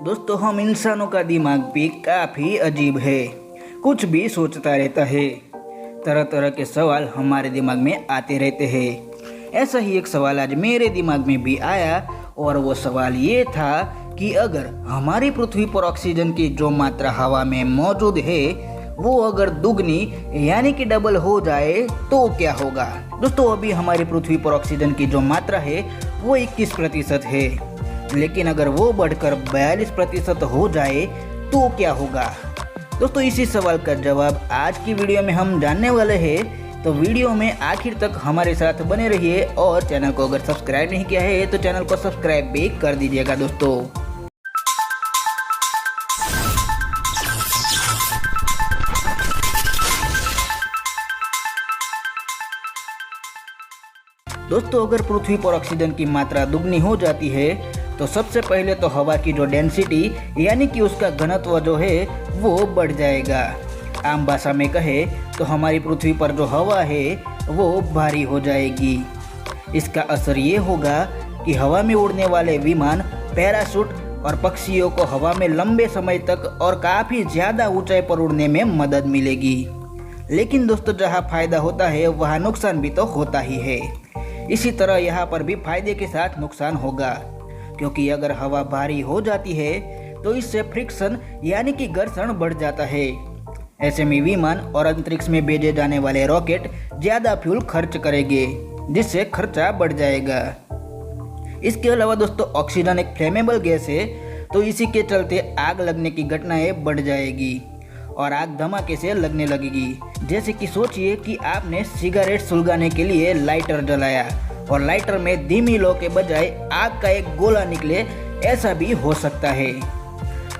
दोस्तों हम इंसानों का दिमाग भी काफ़ी अजीब है, कुछ भी सोचता रहता है। तरह तरह के सवाल हमारे दिमाग में आते रहते हैं। ऐसा ही एक सवाल आज मेरे दिमाग में भी आया और वो सवाल ये था कि अगर हमारी पृथ्वी पर ऑक्सीजन की जो मात्रा हवा में मौजूद है वो अगर दुगनी यानी कि डबल हो जाए तो क्या होगा। दोस्तों अभी हमारी पृथ्वी पर ऑक्सीजन की जो मात्रा है वो 21% है, लेकिन अगर वो बढ़कर 42% हो जाए तो क्या होगा। दोस्तों इसी सवाल का जवाब आज की वीडियो में हम जानने वाले हैं, तो वीडियो में आखिर तक हमारे साथ बने रहिए और चैनल को अगर सब्सक्राइब नहीं किया है तो चैनल को सब्सक्राइब भी कर दीजिएगा। दोस्तों अगर पृथ्वी पर ऑक्सीजन की मात्रा दुगनी हो जाती है तो सबसे पहले तो हवा की जो डेंसिटी यानी कि उसका घनत्व जो है वो बढ़ जाएगा। आम भाषा में कहे तो हमारी पृथ्वी पर जो हवा है वो भारी हो जाएगी। इसका असर ये होगा कि हवा में उड़ने वाले विमान, पैराशूट और पक्षियों को हवा में लंबे समय तक और काफ़ी ज़्यादा ऊंचाई पर उड़ने में मदद मिलेगी। लेकिन दोस्तों जहाँ फ़ायदा होता है वहाँ नुकसान भी तो होता ही है। इसी तरह यहाँ पर भी फायदे के साथ नुकसान होगा, क्योंकि अगर हवा भारी हो जाती है तो इससे फ्रिक्शन यानी कि घर्षण बढ़ जाता है। ऐसे में विमान और अंतरिक्ष में भेजे जाने वाले रॉकेट ज़्यादा फ्यूल खर्च करेंगे, जिससे खर्चा बढ़ जाएगा। इसके अलावा दोस्तों ऑक्सीजन एक फ्लेमेबल गैस है, तो इसी के चलते आग लगने की घटनाएं बढ़ जाएगी और आग धमाके से लगने लगेगी। जैसे कि सोचिए कि आपने सिगरेट सुलगाने के लिए लाइटर जलाया और लाइटर में धीमी लो के बजाय आग का एक गोला निकले, ऐसा भी हो सकता है।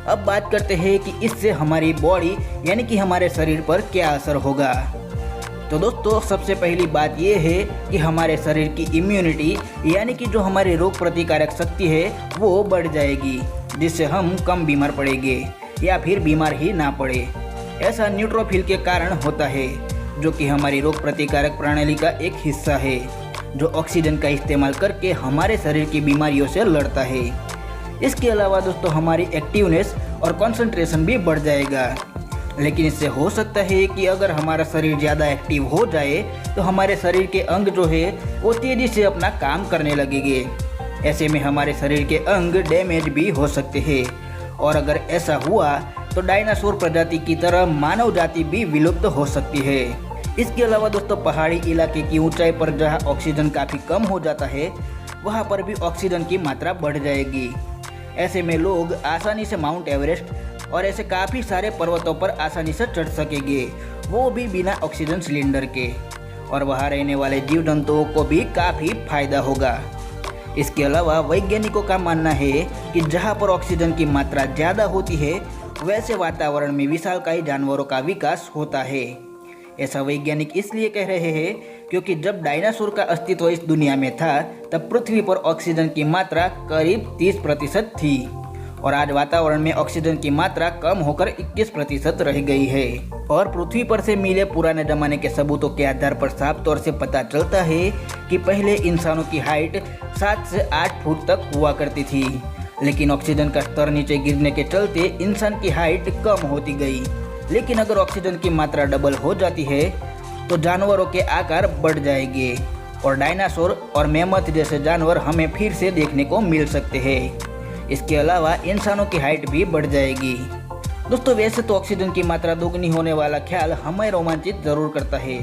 अब बात करते हैं कि इससे हमारी बॉडी यानी कि हमारे शरीर पर क्या असर होगा। तो दोस्तों सबसे पहली बात यह है कि हमारे शरीर की इम्यूनिटी यानी कि जो हमारी रोग प्रतिकारक शक्ति है वो बढ़ जाएगी, जिससे हम कम बीमार पड़ेंगे या फिर बीमार ही ना पड़े। ऐसा न्यूट्रोफिल के कारण होता है, जो कि हमारी रोग प्रतिकारक प्रणाली का एक हिस्सा है, जो ऑक्सीजन का इस्तेमाल करके हमारे शरीर की बीमारियों से लड़ता है। इसके अलावा दोस्तों हमारी एक्टिवनेस और कंसंट्रेशन भी बढ़ जाएगा। लेकिन इससे हो सकता है कि अगर हमारा शरीर ज़्यादा एक्टिव हो जाए तो हमारे शरीर के अंग जो है वो तेज़ी से अपना काम करने लगेंगे। ऐसे में हमारे शरीर के अंग डैमेज भी हो सकते हैं, और अगर ऐसा हुआ तो डायनासोर प्रजाति की तरह मानव जाति भी विलुप्त हो सकती है। इसके अलावा दोस्तों पहाड़ी इलाके की ऊंचाई पर जहां ऑक्सीजन काफ़ी कम हो जाता है वहां पर भी ऑक्सीजन की मात्रा बढ़ जाएगी। ऐसे में लोग आसानी से माउंट एवरेस्ट और ऐसे काफ़ी सारे पर्वतों पर आसानी से चढ़ सकेंगे, वो भी बिना ऑक्सीजन सिलेंडर के, और वहाँ रहने वाले जीव जंतुओं को भी काफ़ी फायदा होगा। इसके अलावा वैज्ञानिकों का मानना है कि जहाँ पर ऑक्सीजन की मात्रा ज़्यादा होती है वैसे वातावरण में विशालकाय जानवरों का विकास होता है। ऐसा वैज्ञानिक इसलिए कह रहे हैं क्योंकि जब डायनासोर का अस्तित्व इस दुनिया में था तब पृथ्वी पर ऑक्सीजन की मात्रा करीब 30% थी, और आज वातावरण में ऑक्सीजन की मात्रा कम होकर 21% रह गई है। और पृथ्वी पर से मिले पुराने जमाने के सबूतों के आधार पर साफ तौर से पता चलता है कि पहले इंसानों की हाइट 7 से 8 फुट तक हुआ करती थी, लेकिन ऑक्सीजन का स्तर नीचे गिरने के चलते इंसान की हाइट कम होती गई। लेकिन अगर ऑक्सीजन की मात्रा डबल हो जाती है तो जानवरों के आकार बढ़ जाएंगे और डायनासोर और मेमथ जैसे जानवर हमें फिर से देखने को मिल सकते हैं। इसके अलावा इंसानों की हाइट भी बढ़ जाएगी। दोस्तों वैसे तो ऑक्सीजन की मात्रा दोगुनी होने वाला ख्याल हमें रोमांचित जरूर करता है,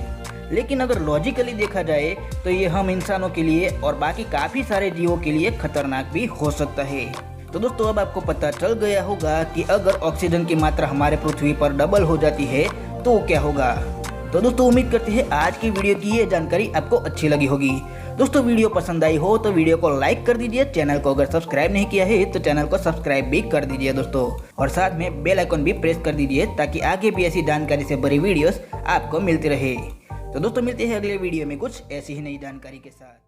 लेकिन अगर लॉजिकली देखा जाए तो ये हम इंसानों के लिए और बाकी काफ़ी सारे जीवों के लिए खतरनाक भी हो सकता है। तो दोस्तों अब आपको पता चल गया होगा कि अगर ऑक्सीजन की मात्रा हमारे पृथ्वी पर डबल हो जाती है तो क्या होगा। तो दोस्तों उम्मीद करते हैं आज की वीडियो की ये जानकारी आपको अच्छी लगी होगी। दोस्तों वीडियो पसंद आई हो तो वीडियो को लाइक कर दीजिए, चैनल को अगर सब्सक्राइब नहीं किया है तो चैनल को सब्सक्राइब भी कर दीजिए दोस्तों, और साथ में बेल आइकन भी प्रेस कर दीजिए ताकि आगे भी ऐसी जानकारी से भरी वीडियोस आपको मिलती रहे। तो दोस्तों मिलते हैं अगले वीडियो में कुछ ऐसी ही नई जानकारी के साथ।